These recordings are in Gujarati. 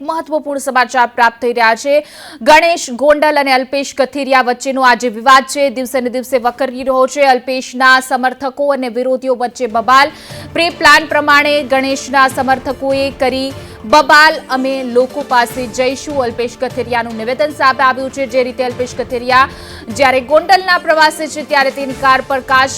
મહત્વપૂર્ણ સમાચાર પ્રાપ્ત થઈ રહ્યા છે। ગણેશ ગોંડલ અને અલ્પેશ કથિરિયા વચ્ચેનો આજે વિવાદ છે, દિવસે ને દિવસે વકરી રહ્યો છે। અલ્પેશના સમર્થકો અને વિરોધીઓ વચ્ચે બબાલ। પ્રી પ્લાન પ્રમાણે ગણેશના સમર્થકોએ કરી બબાલ, અમે લોકો પાસે જઈશું। અલ્પેશ કથિરિયાનું નિવેદન સામે આવ્યું છે। જે રીતે અલ્પેશ કથિરિયા જ્યારે ગોંડલના પ્રવાસે છે ત્યારે તેની કાર પર કાચ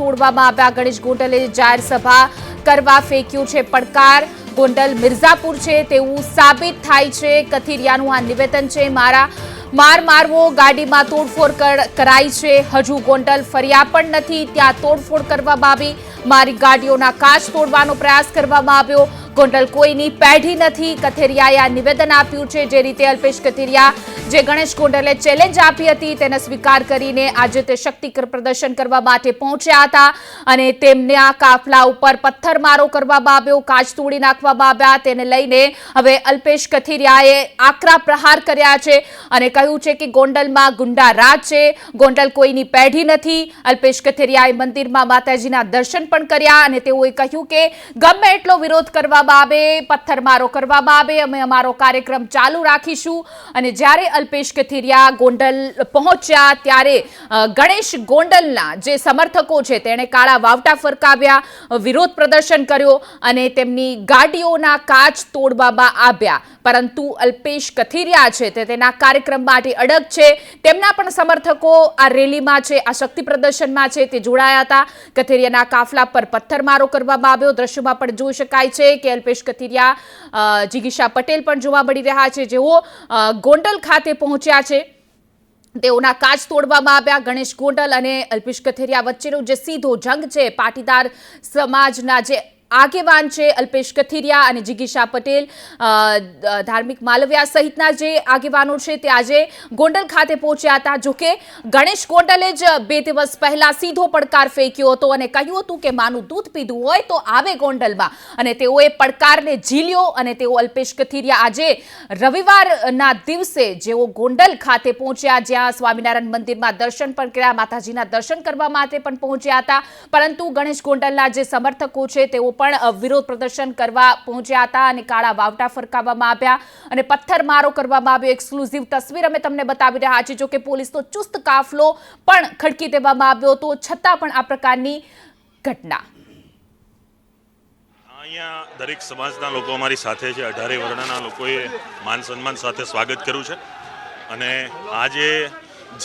તોડવામાં આવ્યા। ગણેશ ગોંડલે જાહેર સભા કરવા ફેંક્યું છે પડકાર। ગોંડલ મિર્ઝાપુર છે તેવું સાબિત થાય છે। કથિરિયાનું આ નિવેદન છે, માર મારવો, ગાડીમાં તોડફોડ કરાઈ છે। હજુ ગોંડલ ફર્યા પણ નથી, ત્યાં તોડફોડ કરવામાં આવી। મારી ગાડીઓના કાચ તોડવાનો પ્રયાસ કરવામાં આવ્યો। ગોંડલ કોઈની પેઢી નથી, કથિરિયાએ આ નિવેદન આપ્યું છે। જે રીતે અલ્પેશ કથિરિયા જે ગણેશ ગોંડલે ચેલેન્જ આપી હતી તેને સ્વીકાર કરીને આજે તે શક્તિ પ્રદર્શન કરવા માટે પહોંચ્યા હતા અને તેમના કાફલા ઉપર પથ્થરમારો કરવામાં આવ્યો, કાચ તોડી નાખવામાં આવ્યા। તેને લઈને હવે અલ્પેશ કથિરિયાએ આકરા પ્રહાર કર્યા છે અને કહ્યું છે કે ગોંડલમાં ગુંડા રાજ છે, ગોંડલ કોઈની પેઢી નથી। અલ્પેશ કથિરિયાએ મંદિરમાં માતાજીના દર્શન પણ કર્યા અને તેઓએ કહ્યું કે ગમે એટલો વિરોધ કરવામાં આવે, પથ્થરમારો કરવામાં આવે, અમે અમારો કાર્યક્રમ ચાલુ રાખીશું। અને જ્યારે અલ્પેશ કથિરિયા ગોંડલ પહોંચ્યા ત્યારે ગણેશ ગોંડલના જે સમર્થકો છે તેણે કાળા વાવટા ફરકાવ્યા, વિરોધ પ્રદર્શન કર્યો અને તેમની ગાડીઓના કાચ તોડવામાં આવ્યા। પરંતુ અલ્પેશ કથિરિયા છે તે તેના કાર્યક્રમ માટે અડગ છે। તેમના પણ સમર્થકો આ રેલીમાં છે, આ શક્તિ પ્રદર્શનમાં છે તે જોડાયા હતા। કથિરિયાના કાફલા પર પથ્થરમારો કરવામાં આવ્યો। દ્રશ્યોમાં પણ જોઈ શકાય છે કે અલ્પેશ કથિરિયા, જિગીશા પટેલ પણ જોવા મળી રહ્યા છે, જેઓ ગોંડલ ખાતે પહોંચ્યા છે। તેઓના કાચ તોડવામાં આવ્યા। ગણેશ ગોંડલ અને અલ્પેશ કથિરિયા વચ્ચેનો જે સીધો જંગ છે, પાટીદાર સમાજના જે આગેવાન છે અલ્પેશ કથિરિયા અને જિગીશા પટેલ, ધાર્મિક માલવિયા સહિતના જે આગેવાનો છે તે આજે ગોંડલ ખાતે પહોંચ્યા હતા। જોકે ગણેશ ગોંડલે જ 2 દિવસ પહેલા સીધો પડકાર ફેંક્યો હતો અને કહ્યું હતું કે માનું દૂધ પીધું હોય તો આવે ગોંડલમાં, અને તેઓએ પડકારને ઝીલ્યો અને તેઓ અલ્પેશ કથિરિયા આજે રવિવારના દિવસે જેઓ ગોંડલ ખાતે પહોંચ્યા, જ્યાં સ્વામિનારાયણ મંદિરમાં દર્શન પણ કર્યા, માતાજીના દર્શન કરવા માટે પણ પહોંચ્યા હતા। પરંતુ ગણેશ ગોંડલના જે સમર્થકો છે તેઓ પણ વિરોધ પ્રદર્શન કરવા પહોંચ્યા હતા અને કાળા વાવટા ફરકાવવામાં આવ્યા અને પથ્થરમારો કરવામાં આવ્યો। એક્સક્લુઝિવ તસવીર અમે તમને બતાવી રહ્યા છીએ। જો કે પોલીસનો ચુસ્ત કાફલો પણ ખડકી દેવામાં આવ્યો હતો, છતાં પણ આ પ્રકારની ઘટના। અહીંયા દરેક સમાજના લોકો અમારી સાથે છે, 18 વર્ણના લોકોએ માન સન્માન સાથે સ્વાગત કર્યું છે અને આજે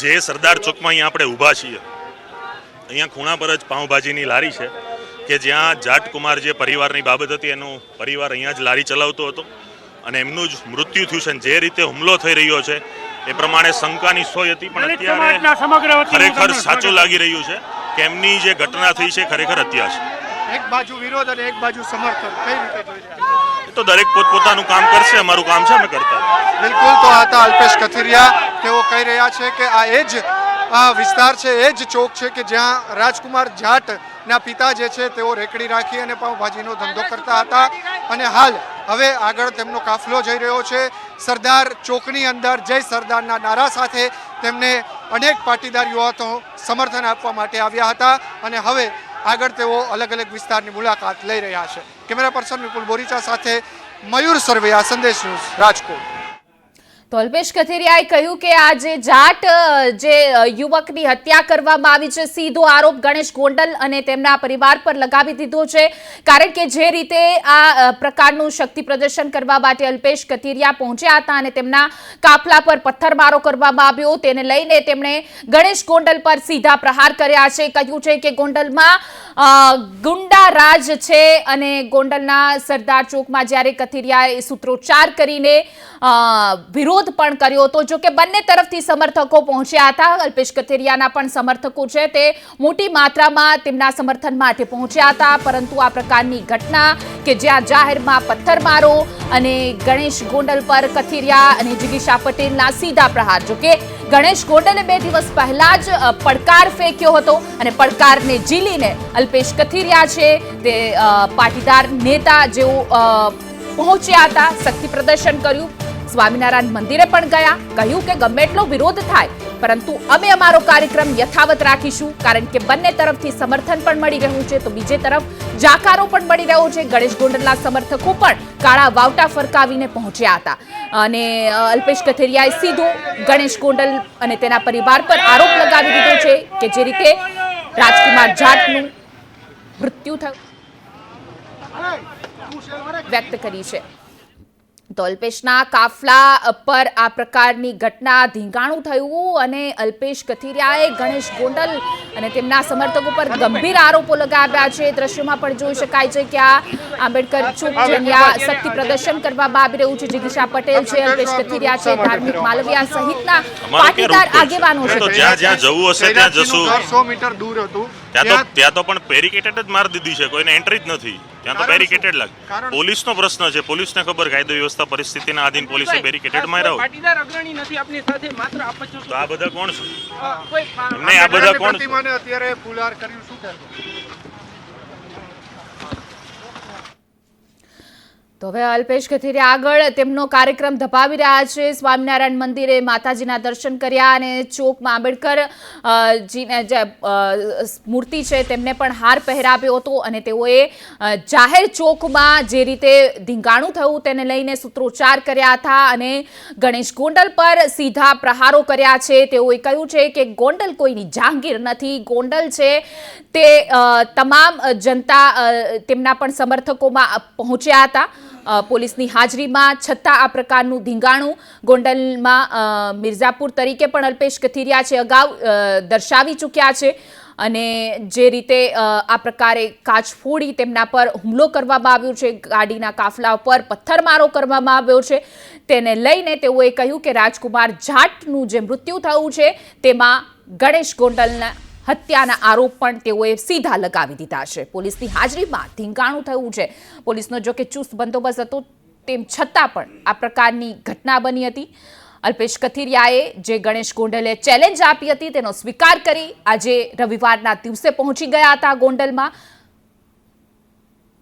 જે સરદાર ચોકમાં અહીંયા આપણે ઊભા છીએ, અહીંયા ખૂણા પર જ પાઉંભાજીની લારી છે કે જ્યાં જાટકુમાર જે પરિવારની બાબત હતી એનો પરિવાર અહીંયા જ લારી ચલાવતો હતો અને એમનું જ મૃત્યુ થયું છે। જે રીતે હુમલો થઈ રહ્યો છે એ પ્રમાણે શંકાની સોય હતી, પણ અત્યારે ખરેખર સાચું લાગી રહ્યું છે કે એમની જે ઘટના થઈ છે ખરેખર હત્યા છે। એક બાજુ વિરોધ અને એક બાજુ સમર્થન, કઈ રીતે જોઈ રહ્યા છો? તો દરેક પોતપોતાનું કામ કરશે, અમારું કામ છે અમે કરતા। બિલકુલ, તો આ હતા અલ્પેશ કથિરિયા। તેઓ કહી રહ્યા છે કે આ એ જ વિસ્તાર છે, એ જ ચોક છે કે જ્યાં રાજકુમાર જાટના પિતા જે છે તેઓ રેકડી રાખી અને પાઉંભાજીનો ધંધો કરતા હતા અને હાલ હવે આગળ તેમનો કાફલો જઈ રહ્યો છે। સરદાર ચોકની અંદર જય સરદારના નારા સાથે તેમને અનેક પાટીદાર યુવાનો સમર્થન આપવા માટે આવ્યા હતા અને હવે આગળ તેઓ અલગ અલગ વિસ્તારની મુલાકાત લઈ રહ્યા છે। કેમેરા પર્સન વિપુલ બોરીચા સાથે મયુર સરવૈયા, સંદેશ ન્યૂઝ, રાજકોટ। તો અલ્પેશ કથિરિયાએ કહ્યું કે આ જે જાટ જે યુવકની હત્યા કરવામાં આવી છે, સીધો આરોપ ગણેશ ગોંડલ અને તેમના પરિવાર પર લગાવી દીધો છે। કારણ કે જે રીતે આ પ્રકારનું શક્તિ પ્રદર્શન કરવા માટે અલ્પેશ કથિરિયા પહોંચ્યા હતા અને તેમના કાફલા પર પથ્થરમારો કરવામાં આવ્યો, તેને લઈને તેમણે ગણેશ ગોંડલ પર સીધા પ્રહાર કર્યા છે। કહ્યું છે કે ગોંડલમાં ગુંડા રાજ છે અને ગોંડલના સરદાર ચોકમાં જ્યારે કથિરિયાએ સૂત્રોચ્ચાર કરીને વિરોધ પણ કર્યો હતો। જો કે બંને તરફથી સમર્થકો પહોંચ્યા હતા। અલ્પેશ કથિરિયાના પણ સમર્થકો છે તે મોટી માત્રામાં તેમના સમર્થન માટે પહોંચ્યા હતા, પરંતુ આ પ્રકારની ઘટના કે જ્યાં જાહેરમાં પથ્થરમારો અને ગણેશ ગોંડલ પર કથિરિયા અને જિગીશા પટેલના સીધા પ્રહાર, જો કે ગણેશ ગોંડલે 2 દિવસ પહેલા જ પડકાર ફેંક્યો હતો અને પડકારને ઝીલીને અલ્પેશ કથિરિયા છે તે પાટીદાર નેતા જેઓ પહોંચ્યા હતા, શક્તિ પ્રદર્શન કર્યું, સ્વામિનારાયણ મંદિરે પણ ગયા, કહ્યું કે ગમે એટલો વિરોધ થાય પરંતુ અમે અમારો કાર્યક્રમ યથાવત રાખીશું, કારણ કે બંને તરફથી સમર્થન પણ મળી રહ્યું છે તો બીજે તરફ જાકારો પણ મળી રહ્યો છે. ગણેશ ગોંડલના સમર્થકો પણ કાળા વાવટા ફરકાવીને પહોંચ્યા હતા અને અલ્પેશ કથિરિયાએ સીધો ગણેશ ગોંડલ અને તેના પરિવાર પર આરોપ લગાવી દીધો છે કે જે રીતે રાજકુમાર જાટનું મૃત્યુ થયું વ્યક્ત કરી છે. તો અલ્પેશના કાફલા પર આ પ્રકારની ઘટના, ધીંગાણું થયું અને અલ્પેશ કથિરિયાએ ગણેશ ગોંડલ અને તેમના સમર્થકો પર ગંભીર આરોપો લગાવ્યા છે. દ્રશ્યોમાં પણ જોઈ શકાય છે કે આ આંબેડકર ચોક જ્યાં શક્તિ પ્રદર્શન કરવામાં આવી રહ્યું છે. જિગીશા પટેલ છે, અલ્પેશ કથિરિયા છે, ધાર્મિક માલવિયા સહિતના પાટીદાર આગેવાનો છે. જ્યાં જ્યાં જવું હશે ત્યાં જશું. 100 મીટર દૂર હતું ત્યાં તો પણ બેરિકેટેડ જ મારી દીધી છે, કોઈને એન્ટ્રી જ નથી. ત્યાં તો બેરિકેટેડ લાગે. પોલીસનો પ્રશ્ન છે, પોલીસને ખબર, કાયદો વ્યવસ્થા પરિસ્થિતિના આધીન પોલીસે બેરિકેટેડ માર્યા હોય. પાટીદાર અગ્રણી નથી આપની સાથે, માત્ર આપ જ છો. તો આ બધા કોણ છે? કોઈ એમને આ બધા કોણ છે? પ્રતિમાને અત્યારે ફુલહાર કર્યું, શું કહેશો? તો હવે અલ્પેશ કથિરિયા આગળ તેમનો કાર્યક્રમ ધપાવી રહ્યા છે. સ્વામિનારાયણ મંદિરે માતાજીના દર્શન કર્યા અને ચોકમાં આંબેડકર જીને જે મૂર્તિ છે તેમને પણ હાર પહેરાવ્યો હતો અને તેઓએ જાહેર ચોકમાં જે રીતે ધીંગાણું થયું તેને લઈને સૂત્રોચ્ચાર કર્યા હતા અને ગણેશ ગોંડલ પર સીધા પ્રહારો કર્યા છે. તેઓએ કહ્યું છે કે ગોંડલ કોઈની જહાંગીર નથી. ગોંડલ છે તે તમામ જનતા તેમના પણ સમર્થકોમાં પહોંચ્યા હતા પોલીસની હાજરીમાં, છતાં આ પ્રકારનું ધીંગાણું ગોંડલમાં મિર્ઝાપુર તરીકે પણ અલ્પેશ કથિરિયા છે અગાઉ દર્શાવી ચૂક્યા છે અને જે રીતે આ પ્રકારે કાચ ફોડી તેમના પર હુમલો કરવામાં આવ્યો છે, ગાડીના કાફલા પર પથ્થરમારો કરવામાં આવ્યો છે, તેને લઈને તેઓએ કહ્યું કે રાજકુમાર જાટનું જે મૃત્યુ થયું છે તેમાં ગણેશ ગોંડલના હત્યાના આરોપ પણ તેઓએ સીધા લગાવી દીધા છે. પોલીસની હાજરીમાં ધીંગાણું થયું છે. પોલીસનો જો કે ચુસ્ત બંદોબસ્ત હતો તેમ છતાં પણ આ પ્રકારની ઘટના બની હતી. અલ્પેશ કથિરિયાએ જે ગણેશ ગોંડલે ચેલેન્જ આપી હતી તેનો સ્વીકાર કરી આજે રવિવારના દિવસે પહોંચી ગયા હતા ગોંડલમાં.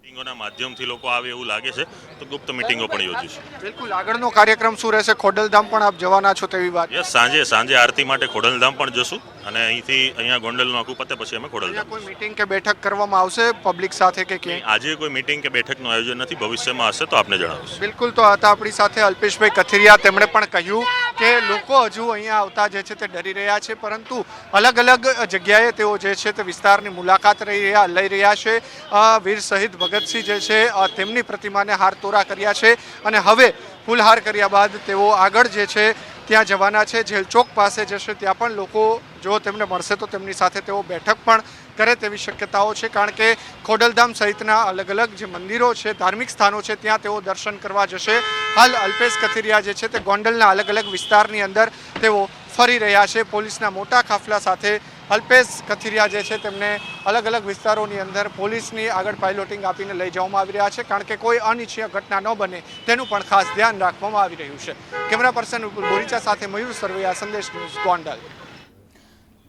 મિટિંગોના માધ્યમથી લોકો આવે એવું લાગે છે તો ગુપ્ત મિટિંગો પણ યોજી છે. બિલકુલ, આગળનો કાર્યક્રમ શું રહેશે? ખોડલધામ પણ આપ જવાના છો તેવી વાત. યસ, સાંજે આરતી માટે ખોડલધામ પણ જશું અને અહીંયા ગોંડલનું આખું પતે પછી અમે ખોડલધામ. કોઈ મીટિંગ કે બેઠક કરવામાં આવશે પબ્લિક સાથે કે ક્યાંય? આજે કોઈ મીટિંગ કે બેઠકનું આયોજન નથી, ભવિષ્યમાં હશે તો આપને જણાવીશ. બિલકુલ, તો હતા આપણી સાથે અલ્પેશભાઈ કથિરિયા. તેમણે પણ કહ્યું કે લોકો હજુ અહીંયા આવતા જે છે તે ડરી રહ્યા છે, પરંતુ અલગ અલગ જગ્યાએ તેઓ જે છે તે વિસ્તારની મુલાકાત લઈ રહ્યા છે. વીર શહીદ ભગતસિંહ જે છે તેમની પ્રતિમાને હારતોરા કર્યા છે અને હવે ફૂલહાર કર્યા બાદ તેઓ આગળ જે છે ત્યાં જવાના છે. જેલ ચોક પાસે જશે, ત્યાં પણ લોકો જો તેમને મળશે તો તેમની સાથે તેઓ બેઠક પણ કરે તેવી શક્યતાઓ છે, કારણ કે ખોડલધામ સહિતના અલગ અલગ જે મંદિરો છે, ધાર્મિક સ્થાનો છે, ત્યાં તેઓ દર્શન કરવા જશે. હાલ અલ્પેશ કથિરિયા જે છે તે ગોંડલના અલગ અલગ વિસ્તારની અંદર તેઓ ફરી રહ્યા છે. પોલીસના મોટા કાફલા સાથે અલ્પેશ કથિરિયા જે છે તેમને અલગ અલગ વિસ્તારોની અંદર પોલીસની આગળ પાઇલોટિંગ આપીને લઈ જવામાં આવી રહ્યા છે, કારણ કે કોઈ અનિચ્છનીય ઘટના ન બને તેનું પણ ખાસ ધ્યાન રાખવામાં આવી રહ્યું છે. કેમેરા પર્સન બોરીચા સાથે મયુર સરવૈયા, સંદેશ ન્યૂઝ, ગોંડલ.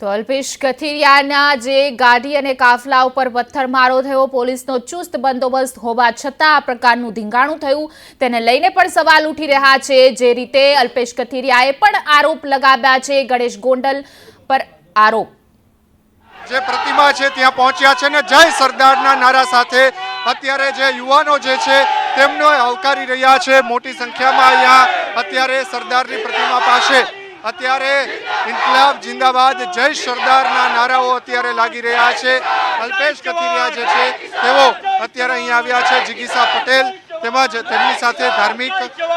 તો અલ્પેશ કથિરિયાના જે ગાડી અને કાફલા ઉપર પથ્થરમારો થયો, પોલીસનો ચુસ્ત બંદોબસ્ત હોવા છતાં આ પ્રકારનું ધીંગાણું થયું તેને લઈને પણ સવાલ ઉઠી રહ્યા છે. જે રીતે અલ્પેશ કથિરિયાએ પણ આરોપ લગાવ્યા છે ગણેશ ગોંડલ પર આરોપ. જે પ્રતિમા છે ત્યાં પહોંચ્યા છે ને જય સરદારના નારા સાથે અત્યારે જે યુવાનો જે છે તેમને આવકારી રહ્યા છે. મોટી સંખ્યામાં અહીંયા અત્યારે સરદારની પ્રતિમા પાસે અત્યારે ઇન્કલાબ જિંદાબાદ, જય સરદારના નારાઓ અત્યારે લાગી રહ્યા છે. અલ્પેશ કથિરિયા જે છે તેઓ અત્યારે અહીંયા આવ્યા છે. જિગીશા પટેલ તેમજ તેમની સાથે ધાર્મિક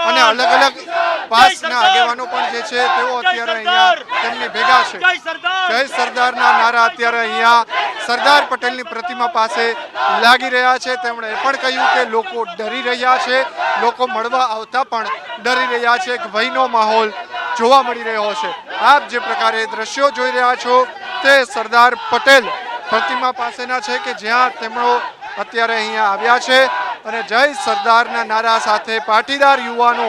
અને અલગ અલગ પાસના આગેવાનો પણ જે છે તેઓ અત્યારે અહીંયા તેમની ભેગા છે. જય સરદારના નારા અત્યારે અહીંયા સરદાર પટેલની પ્રતિમા પાસે લાગી રહ્યા છે. તેમણે એ પણ કહ્યું કે લોકો ડરી રહ્યા છે, લોકો મળવા આવતા પણ ડરી રહ્યા છે, એક ભયનો માહોલ જોવા મળી રહ્યો છે. આપ જે પ્રકારે દ્રશ્યો જોઈ રહ્યા છો તે સરદાર પટેલ પ્રતિમા પાસેના છે કે જ્યાં તેમનો અત્યારે અહીંયા આવ્યા છે અને જય સરદારના નારા સાથે પાટીદાર યુવાનો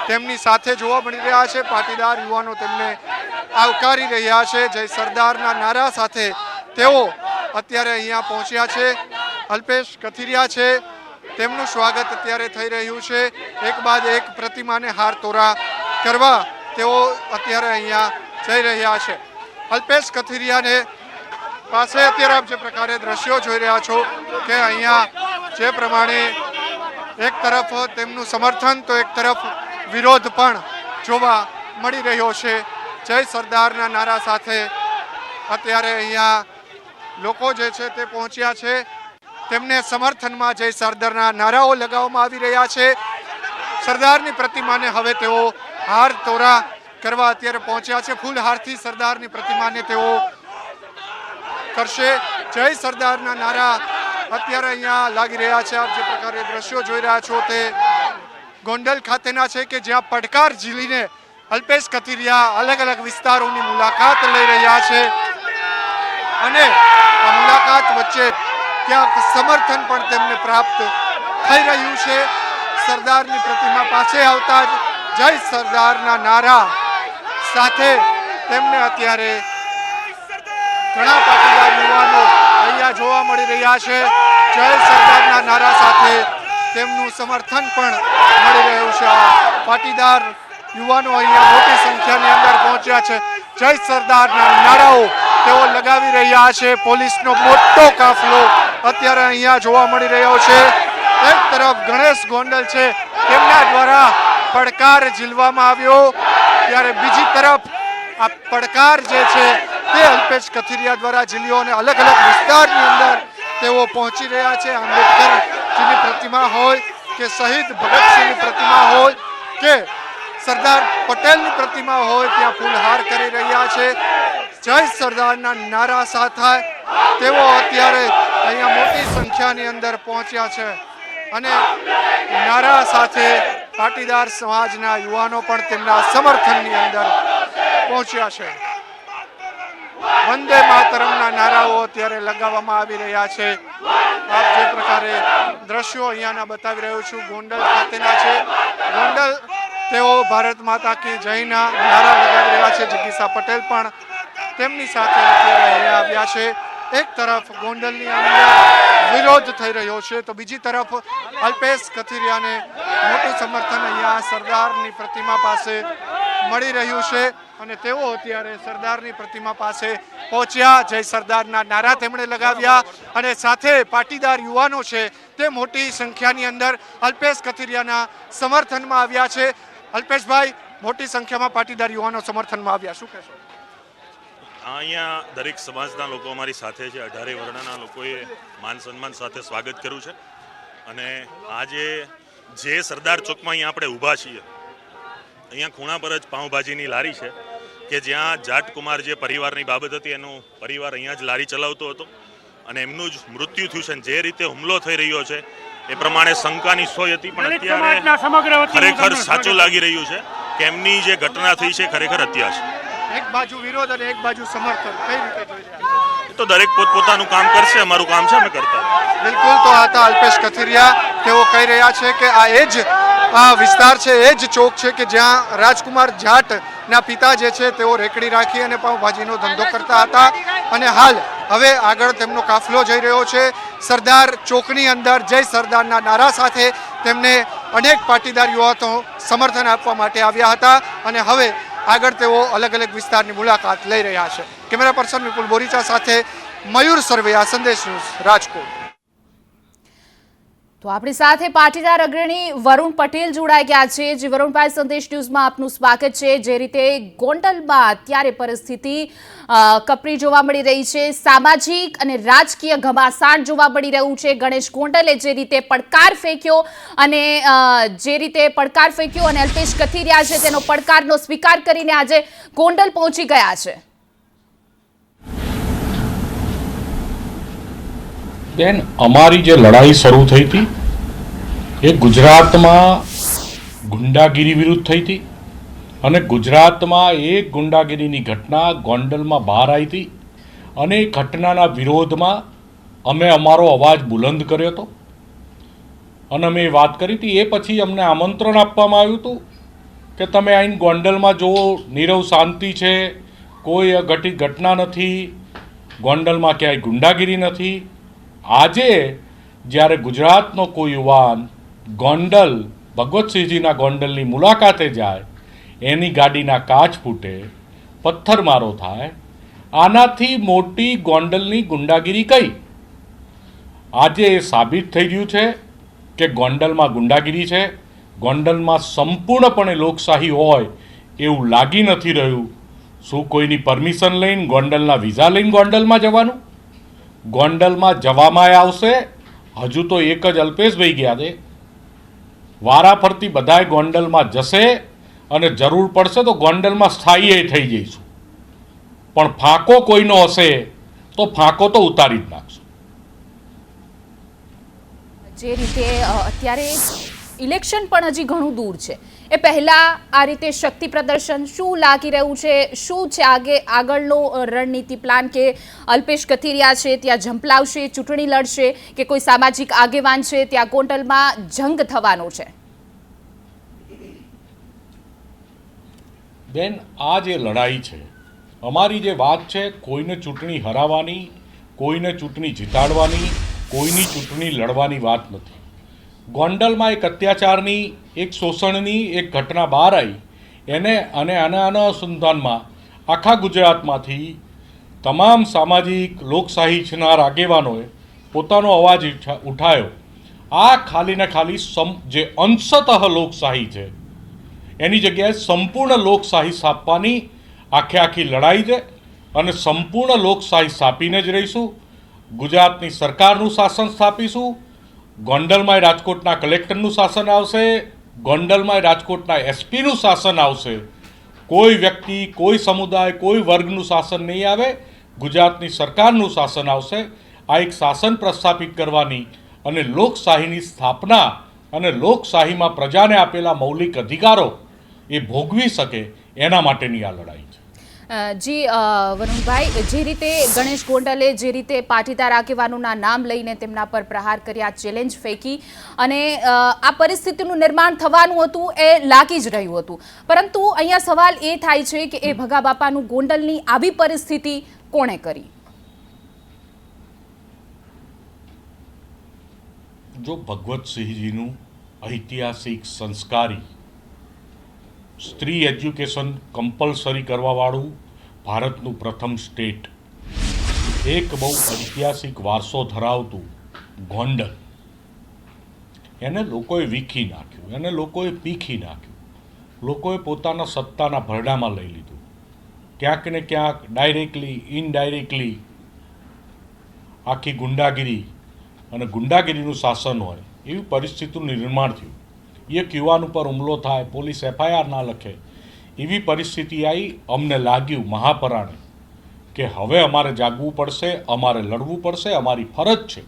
તેમની સાથે જોવા મળી રહ્યા છે. પાટીદાર યુવાનો તેમને આવકારી રહ્યા છે. જય સરદારના નારા સાથે તેઓ અત્યારે અહીંયા પહોંચ્યા છે. અલ્પેશ કથિરિયા છે તેમનું સ્વાગત અત્યારે થઈ રહ્યું છે. એક બાદ એક પ્રતિમાને હાર તોરા કરવા તેઓ અત્યારે અહીંયા જઈ રહ્યા છે. અલ્પેશ કથિરિયાને પાસે અત્યારે આપ જે પ્રકારે દ્રશ્યો જોઈ રહ્યા છો કે અહીંયા જે પ્રમાણે એક તરફ તેમનું સમર્થન તો એક તરફ વિરોધ પણ જોવા મળી રહ્યો છે. જય સરદારના નારા સાથે અત્યારે અહીંયા લોકો જે છે તે પહોંચ્યા છે. તેમને સમર્થનમાં જય સરદારના નારાઓ લગાવવામાં આવી રહ્યા છે. સરદારની પ્રતિમાને હવે તેઓ હાર તોરા કરવા અત્યારે પહોંચ્યા છે. ફૂલહારથી સરદારની પ્રતિમાને તેઓ કરશે. જય સરદારના નારા અત્યારે અહીંયા લાગી રહ્યા છે. આપ જે પ્રકારે દ્રશ્યો જોઈ રહ્યા છો તે ગોંડલ ખાતેના છે કે જ્યાં પડકાર ઝીલીને અલ્પેશ કથિરિયા અલગ અલગ વિસ્તારોની મુલાકાત લઈ રહ્યા છે અને આ મુલાકાત વચ્ચે ક્યાંક સમર્થન પણ તેમને પ્રાપ્ત થઈ રહ્યું છે. સરદારની પ્રતિમા પાસે આવતા જ જય સરદારના નારા સાથે તેમને અત્યારે ઘણા પાટીદાર યુવાનો અહીંયા જોવા મળી રહ્યા છે. જય સરદારના નારા સાથે તેમનું સમર્થન પણ મળી રહ્યું છે. આ પાટીદાર યુવાનો અહીંયા મોટી સંખ્યાની અંદર પહોંચ્યા છે. જય સરદારના નારાઓ તેઓ લગાવી રહ્યા છે. પોલીસનો મોટો કાફલો અત્યારે અહીંયા જોવા મળી રહ્યો છે. એક તરફ ગણેશ ગોંડલ છે તેમના દ્વારા પડકાર ઝીલવામાં આવ્યો, ત્યારે બીજી તરફ આ પડકાર જે છે તે અલ્પેશ કથિરિયા દ્વારા ઝીલ્યો અને અલગ અલગ વિસ્તારની અંદર તેઓ પહોંચી રહ્યા છે. આંબેડકરજીની પ્રતિમા હોય કે શહીદ ભગતસિંહની પ્રતિમા હોય કે સરદાર પટેલની પ્રતિમા હોય ત્યાં ફૂલહાર કરી રહ્યા છે. જય સરદારના નારા સાથે તેઓ અત્યારે અહીંયા મોટી સંખ્યાની અંદર પહોંચ્યા છે અને નારા સાથે પાટીદાર સમાજના યુવાનો પણ તેમના સમર્થનની અંદર પહોંચ્યા છે. વંદે માતરમના નારાઓ અત્યારે લગાવવામાં આવી રહ્યા છે. આપ જે પ્રકારે દ્રશ્યો અહીંયાના બતાવી રહ્યો છું ગોંડલ ખાતેના છે. ગોંડલ તેઓ ભારત માતા કી જયના નારા લગાવી રહ્યા છે. જગીશા પટેલ પણ તેમની સાથે અત્યારે અહીંયા આવ્યા છે. એક તરફ ગોંડલની અંદર વિરોધ થઈ રહ્યો છે તો બીજી તરફ અલ્પેશ કથિરિયાને મોટું સમર્થન અહીંયા સરદારની પ્રતિમા પાસે મળી રહ્યું છે અને તેઓ અત્યારે સરદારની પ્રતિમા પાસે પહોંચ્યા. જય સરદારના નારા તેમણે લગાવ્યા અને સાથે પાટીદાર યુવાનો છે તે મોટી સંખ્યાની અંદર અલ્પેશ કથિરિયાના સમર્થનમાં આવ્યા છે. અલ્પેશભાઈ, મોટી સંખ્યામાં પાટીદાર યુવાનો સમર્થનમાં આવ્યા, શું કહેશો? અહીંયા દરેક સમાજના લોકો અમારી સાથે છે. 18 વર્ણના લોકોએ માન સન્માન સાથે સ્વાગત કર્યું છે અને આજે જે સરદાર ચોકમાં અહીંયા આપણે ઊભા છીએ, અહીંયા ખૂણા પર જ પાઉંભાજીની લારી છે કે જ્યાં જાટકુમાર જે પરિવારની બાબત હતી એનો પરિવાર અહીંયા જ લારી ચલાવતો હતો અને એમનું જ મૃત્યુ થયું છે. જે રીતે હુમલો થઈ રહ્યો છે એ પ્રમાણે શંકાની સોય હતી, પણ અત્યારે ખરેખર સાચું લાગી રહ્યું છે કે એમની જે ઘટના થઈ છે ખરેખર હત્યા છે. એક બાજુ વિરોધ અને એક બાજુ સમર્થન, કઈ રીતે જોઈ રહ્યા છો? તો દરેક પોતપોતાનું કામ કરશે, અમારું કામ છે અમે કરતા. બિલકુલ, તો આ હતા અલ્પેશ કથિરિયા. તેઓ કહી રહ્યા છે કે આ એ જ વિસ્તાર છે, એ જ ચોક છે કે જ્યાં રાજકુમાર જાટના પિતા જે છે તેઓ રેકડી રાખી અને પાઉંભાજીનો ધંધો કરતા હતા અને હાલ હવે આગળ તેમનો કાફલો જઈ રહ્યો છે. સરદાર ચોકની અંદર જય સરદારના નારા સાથે તેમને અનેક પાટીદાર યુવાનો સમર્થન આપવા માટે આવ્યા હતા અને હવે આગળ તેઓ અલગ અલગ વિસ્તારની મુલાકાત લઈ રહ્યા છે. કેમેરા પર્સન વિપુલ બોરીચા સાથે મયુર સરવૈયા, સંદેશ ન્યૂઝ, રાજકોટ. તો આપણી સાથે પાટીદાર અગ્રણી વરુણ પટેલ જોડાઈ ગયા છે. જે વરુણભાઈ, સંદેશ ન્યૂઝમાં આપનું સ્વાગત છે. જે રીતે ગોંડલમાં અત્યારે પરિસ્થિતિ કપરી જોવા મળી રહી છે, સામાજિક અને રાજકીય ઘમાસાણ જોવા મળી રહ્યું છે. ગણેશ ગોંડલે જે રીતે પડકાર ફેંક્યો અને અલ્પેશ કથિરિયા છે તેનો પડકારનો સ્વીકાર કરીને આજે ગોંડલ પહોંચી ગયા છે. બેન, અમારી જે લડાઈ શરૂ થઈ હતી એ ગુજરાતમાં ગુંડાગીરી વિરુદ્ધ થઈ હતી અને ગુજરાતમાં એક ગુંડાગીરીની ઘટના ગોંડલમાં બહાર આવી હતી અને એ ઘટનાના વિરોધમાં અમે અમારો અવાજ બુલંદ કર્યો હતો અને અમે એ વાત કરી હતી. એ પછી અમને આમંત્રણ આપવામાં આવ્યું હતું કે તમે આવીને ગોંડલમાં જુઓ, નીરવ શાંતિ છે, કોઈ અઘટિત ઘટના નથી, ગોંડલમાં ક્યાંય ગુંડાગીરી નથી. આજે જ્યારે ગુજરાતનો કોઈ યુવાન ગોંડલ ભગવતસિંહજીના ગોંડલની મુલાકાતે જાય, એની ગાડીના કાચ ફૂટે, પથ્થરમારો થાય, આનાથી મોટી ગોંડલની ગુંડાગીરી કઈ? આજે એ સાબિત થઈ રહ્યું છે કે ગોંડલમાં ગુંડાગીરી છે. ગોંડલમાં સંપૂર્ણપણે લોકશાહી હોય એવું લાગી નથી રહ્યું. શું કોઈની પરમિશન લઈને, ગોંડલના વિઝા લઈને ગોંડલમાં જવાનું? ગોંડલમાં જવામાં આવશે. હજુ તો એક જ અલ્પેશભાઈ ગયા છે. વારાફરતી બધાય ગોંડલમાં જશે અને જરૂર પડશે તો ગોંડલમાં સ્થાયી થઈ જઈશું. પણ ફાંકો કોઈનો હશે તો ફાંકો તો ઉતારી જ નાખશું. જે રીતે અત્યારે ઇલેક્શન પણ હજી ઘણું દૂર છે, એ પહેલા આ રીતે શક્તિ પ્રદર્શન શું લાગી રહ્યું છે? શું છે આગળનો રણનીતિ પ્લાન? કે અલ્પેશ કથિરિયા છે ત્યાં ઝંપલાવશે, ચૂંટણી લડશે, કે કોઈ સામાજિક આગેવાન છે ત્યાં ગોંડલમાં જંગ થવાનો છે? બેન, આ જે લડાઈ છે, અમારી જે વાત છે, કોઈને ચૂંટણી હરાવવાની, કોઈને ચૂંટણી જીતાડવાની, કોઈની ચૂંટણી લડવાની વાત નથી. ગોંડલમાં એક અત્યાચારની, એક શોષણની એક ઘટના બહાર આવી, આના અનુસંધાનમાં આખા ગુજરાતમાંથી તમામ સામાજિક લોકશાહી ઈચ્છનાર આગેવાનોએ પોતાનો અવાજ ઉઠાવ્યો. આ ખાલી ને ખાલી જે અંશતઃ લોકશાહી છે એની જગ્યાએ સંપૂર્ણ લોકશાહી સ્થાપવાની આખી લડાઈ છે. અને સંપૂર્ણ લોકશાહી સ્થાપીને જ રહીશું. ગુજરાતની સરકારનું શાસન સ્થાપીશું. ગોંડલમાં રાજકોટના કલેક્ટરનું શાસન આવશે. ગોંડલમાં રાજકોટના એસપીનું શાસન આવશે. કોઈ વ્યક્તિ, કોઈ સમુદાય, કોઈ વર્ગનું શાસન નહીં આવે. ગુજરાતની સરકારનું શાસન આવશે. આ એક શાસન પ્રસ્થાપિત કરવાની અને લોકશાહીની સ્થાપના અને લોકશાહીમાં પ્રજાને આપેલા મૌલિક અધિકારો એ ભોગવી શકે એના માટેની આ લડાઈ છે. જી વરુણભાઈ, જે રીતે ગણેશ ગોંડલે જે રીતે પાટીદાર આગેવાનોના નામ લઈને તેમના પર પ્રહાર કર્યા, ચેલેન્જ ફેંકી અને આ પરિસ્થિતિનું નિર્માણ થવાનું હતું એ લાગી જ રહ્યું હતું, પરંતુ અહીંયા સવાલ એ થાય છે કે એ ભગા બાપાનું ગોંડલની આવી પરિસ્થિતિ કોણે કરી? જો ભગવતસિંહજીનું ઐતિહાસિક સંસ્કારી સ્ત્રી એજ્યુકેશન કમ્પલસરી કરવાવાળું ભારતનું પ્રથમ સ્ટેટ, એક બહુ ઐતિહાસિક વારસો ધરાવતું ગોંડલ, એને લોકોએ વીખી નાખ્યું, એને લોકોએ પીખી નાખ્યું. લોકોએ પોતાના સત્તાના ભરડામાં લઈ લીધું. ક્યાંક ને ક્યાંક ડાયરેક્ટલી, ઇનડાયરેક્ટલી આખી ગુંડાગીરી અને ગુંડાગીરીનું શાસન હોય એવી પરિસ્થિતિનું નિર્માણ થયું. એક યુવાન ઉપર હુમલો થાય, પોલીસ એફઆઈઆર ના લખે, એવી પરિસ્થિતિ આવી. અમને લાગ્યું મહાપરાણે કે હવે અમારે જાગવું પડશે, અમારે લડવું પડશે, અમારી ફરજ છે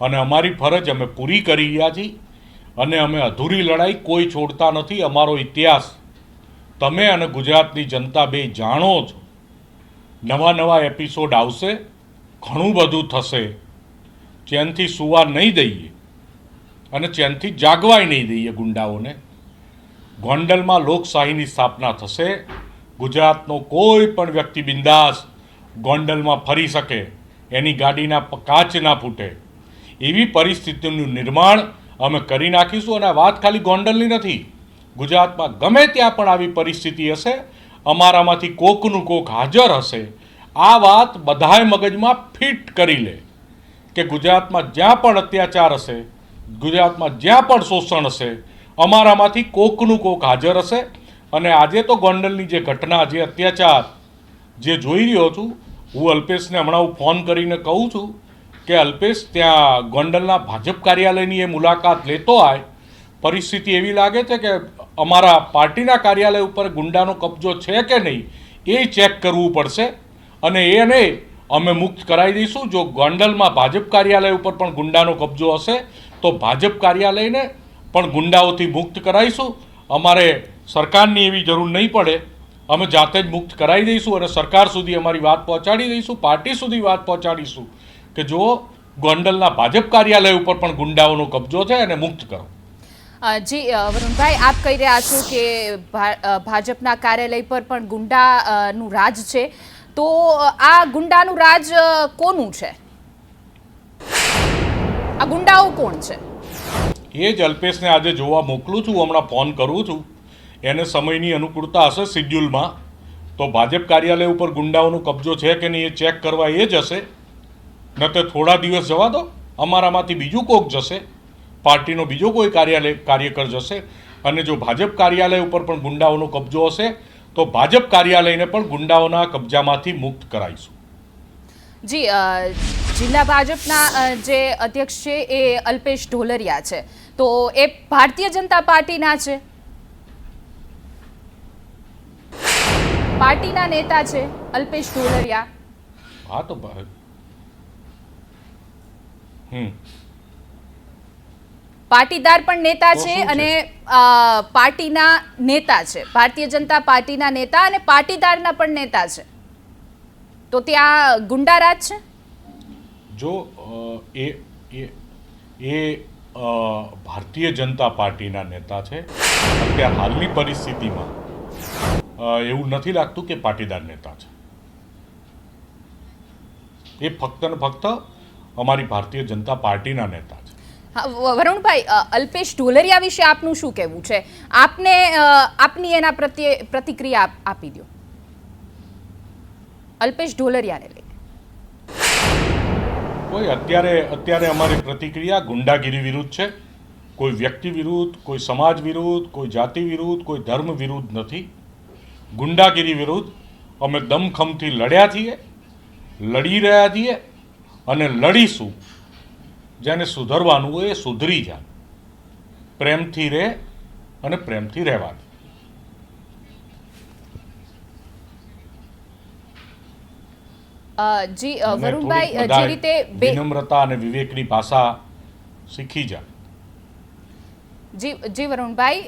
અને અમારી ફરજ અમે પૂરી કરી રહ્યા છીએ. અને અમે અધૂરી લડાઈ કોઈ છોડતા નથી. અમારો ઇતિહાસ તમે અને ગુજરાતની જનતા બે જાણો છો. નવા એપિસોડ આવશે, ઘણું બધું થશે. ચેનથી સુવા નહીં દઈએ અને ચેનથી જાગવાય નહીં દઈએ ગુંડાઓને. ગોંડલમાં લોકશાહીની સ્થાપના થશે. ગુજરાતનો કોઈ પણ વ્યક્તિ બિંદાસ ગોંડલમાં ફરી શકે, એની ગાડીના કાચ ના ફૂટે એવી પરિસ્થિતિનું નિર્માણ અમે કરી નાખીશું. અને આ વાત ખાલી ગોંડલની નથી, ગુજરાતમાં ગમે ત્યાં પણ આવી પરિસ્થિતિ હશે, અમારામાંથી કોકનું કોક હાજર હશે. આ વાત બધાય મગજમાં ફિટ કરી લે કે ગુજરાતમાં જ્યાં પણ અત્યાચાર હશે, ગુજરાતમાં જ્યાં પણ શોષણ હશે, અમારામાંથી કોકનું કોક હાજર હશે. અને આજે તો ગોંડલની જે ઘટના, જે અત્યાચાર જે જોઈ રહ્યો છું, હું અલ્પેશને હમણાં ફોન કરીને કહું છું કે અલ્પેશ, ત્યાં ગોંડલના ભાજપ કાર્યાલયની એ મુલાકાત લેતો હોય, પરિસ્થિતિ એવી લાગે છે કે અમારા પાર્ટીના કાર્યાલય ઉપર ગુંડાનો કબજો છે કે નહીં એ ચેક કરવું પડશે. અને એને અમે મુક્ત કરાવી દઈશું. જો ગોંડલમાં ભાજપ કાર્યાલય ઉપર પણ ગુંડાનો કબજો હશે તો ભાજપ કાર્યાલયને પણ ગુંડાઓથી મુક્ત કરાવીશું. અમારે સરકારની એવી જરૂર નહીં પડે, અમે જાતે જ મુક્ત કરાવી દઈશું અને સરકાર સુધી અમારી વાત પહોંચાડી દઈશું, પાર્ટી સુધી વાત પહોંચાડીશું કે જો ગોંડલના ભાજપ કાર્યાલય ઉપર પણ ગુંડાઓનો કબજો છે અને મુક્ત કરો. જી વરુણભાઈ, આપ કહી રહ્યા છો કે ભાજપના કાર્યાલય પર પણ ગુંડાનું રાજ છે, તો આ ગુંડાનું રાજ કોનું છે? આ ગુંડાઓ કોણ છે? એ જ અલ્પેશને આજે જોવા મોકલું છું, હમણાં ફોન કરું છું. એને સમયની અનુકૂળતા હશે શિડ્યુલમાં, તો ભાજપ કાર્યાલય ઉપર ગુંડાઓનો કબજો છે કે નહીં એ ચેક કરવા એ જ હશે. ન તો થોડા દિવસ જવા દો, અમારામાંથી બીજું કોક જશે, પાર્ટીનો બીજો કોઈ કાર્યકર જશે, અને જો ભાજપ કાર્યાલય ઉપર પણ ગુંડાઓનો કબજો હશે તો ભાજપ કાર્યાલયને પણ ગુંડાઓના કબજામાંથી મુક્ત કરાવીશું. જી, જિલ્લા ભાજપના જે અધ્યક્ષ છે એ અલ્પેશ ઢોલરિયા છે, તો એ ભારતીય જનતા પાર્ટીના છે, પાર્ટીના નેતા છે અલ્પેશ ઢોલરિયા. હા તો પાટીદાર પણ નેતા તો છે શું છે? અને પાર્ટીના નેતા છે, ભારતીય જનતા પાર્ટીના નેતા અને પાટીદારના પણ નેતા છે, તો ત્યાં ગુંડારાજ છે. જો એ ભારતીય જનતા પાર્ટીના નેતા છે, અત્યારે હાલની પરિસ્થિતિમાં એવું નથી લાગતું કે પાટીદાર નેતા છે. એ ફક્ત ને ફક્ત અમારી ભારતીય જનતા પાર્ટીના નેતા છે. વરુણભાઈ, અલ્પેશ ઢોલરિયા વિશે આપનું શું કહેવું છે? આપની એના પ્રત્યે પ્રતિક્રિયા આપી દો, અલ્પેશ ઢોલરિયાને લઈને. કોઈ અત્યારે અમારી પ્રતિક્રિયા ગુંડાગીરી વિરુદ્ધ છે. કોઈ વ્યક્તિ વિરુદ્ધ, કોઈ સમાજ વિરુદ્ધ, કોઈ જાતિ વિરુદ્ધ, કોઈ ધર્મ વિરુદ્ધ નથી. ગુંડાગીરી વિરુદ્ધ અમે દમખમથી લડ્યા છીએ, લડી રહ્યા છીએ અને લડીશું. જેને સુધરવાનું હોય એ સુધરી જાય, પ્રેમથી રહે અને પ્રેમથી રહેવાનું. જી વરુણભાઈ, જે રીતે વિનમ્રતા અને વિવેકની ભાષા શીખી જાય. જી વરુણભાઈ,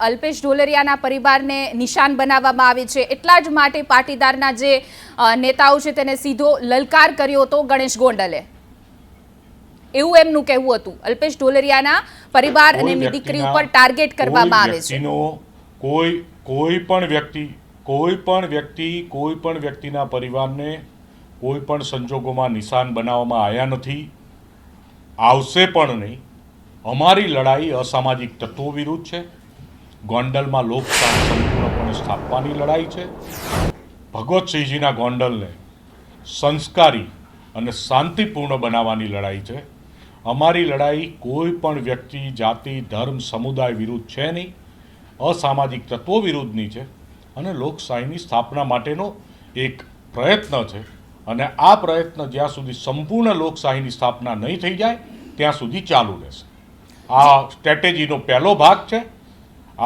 અલ્પેશ ઢોલરિયાના પરિવારને નિશાન બનાવવામાં આવે છે, એટલા જ માટે પાટીદારના જે નેતાઓ છે તેને સીધો લલકાર કર્યો હતો ગણેશ ગોંડલે, એવું એમનું કહેવું હતું. અલ્પેશ ઢોલરિયાના પરિવાર અને એમની દીકરી ઉપર ટાર્ગેટ કરવામાં આવે છે. કોઈ પણ વ્યક્તિના પરિવારને કોઈ પણ સંજોગોમાં નિશાન બનાવવામાં આવ્યા નથી, આવશે પણ નહીં. અમારી લડાઈ અસામાજિક તત્વો વિરુદ્ધ છે. ગોંડલમાં લોકશાહી સંપૂર્ણપણે સ્થાપવાની લડાઈ છે. ભગવતસિંહજીના ગોંડલને સંસ્કારી અને શાંતિપૂર્ણ બનાવવાની લડાઈ છે. અમારી લડાઈ કોઈ પણ વ્યક્તિ, જાતિ, ધર્મ, સમુદાય વિરુદ્ધ છે નહીં, અસામાજિક તત્વો વિરુદ્ધની છે અને લોકશાહીની સ્થાપના માટેનો એક પ્રયત્ન છે. અને આ પ્રયત્ન જ્યાં સુધી સંપૂર્ણ લોકશાહીની સ્થાપના નહીં થઈ જાય ત્યાં સુધી ચાલુ રહેશે. આ સ્ટ્રેટેજીનો પહેલો ભાગ છે.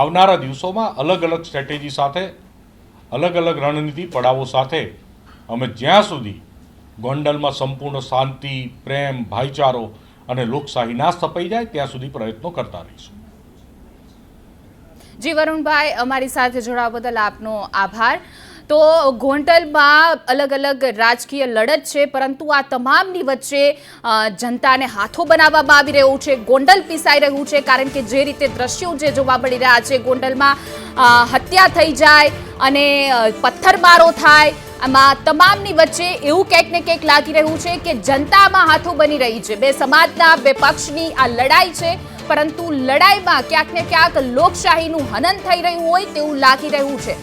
આવનારા દિવસોમાં અલગ અલગ સ્ટ્રેટેજી સાથે, અલગ અલગ રણનીતિ પડાવો સાથે અમે જ્યાં સુધી ગોંડલમાં સંપૂર્ણ શાંતિ, પ્રેમ, ભાઈચારો અને લોકશાહી ના સ્થપાઈ જાય ત્યાં સુધી પ્રયત્નો કરતા રહીશું. જી વરુણભાઈ, અમારી સાથે જોડાવા બદલ આપનો આભાર. તો ગોંડલમાં અલગ અલગ રાજકીય લડત છે, પરંતુ આ તમામની વચ્ચે જનતાને હાથો બનાવવામાં આવી રહ્યું છે, ગોંડલ પીસાઈ રહ્યું છે. કારણ કે જે રીતે દ્રશ્યો જે જોવા મળી રહ્યા છે, ગોંડલમાં હત્યા થઈ જાય અને પથ્થરમારો થાય, આમાં તમામની વચ્ચે એવું કંઈક ને કંઈક લાગી રહ્યું છે કે જનતામાં હાથો બની રહી છે. બે સમાજના, બે પક્ષની આ લડાઈ છે, પરંતુ લડાઈમાં ક્યાંક ને ક્યાંક લોકશાહીનું હનન થઈ રહ્યું હોય તેવું લાગી રહ્યું છે.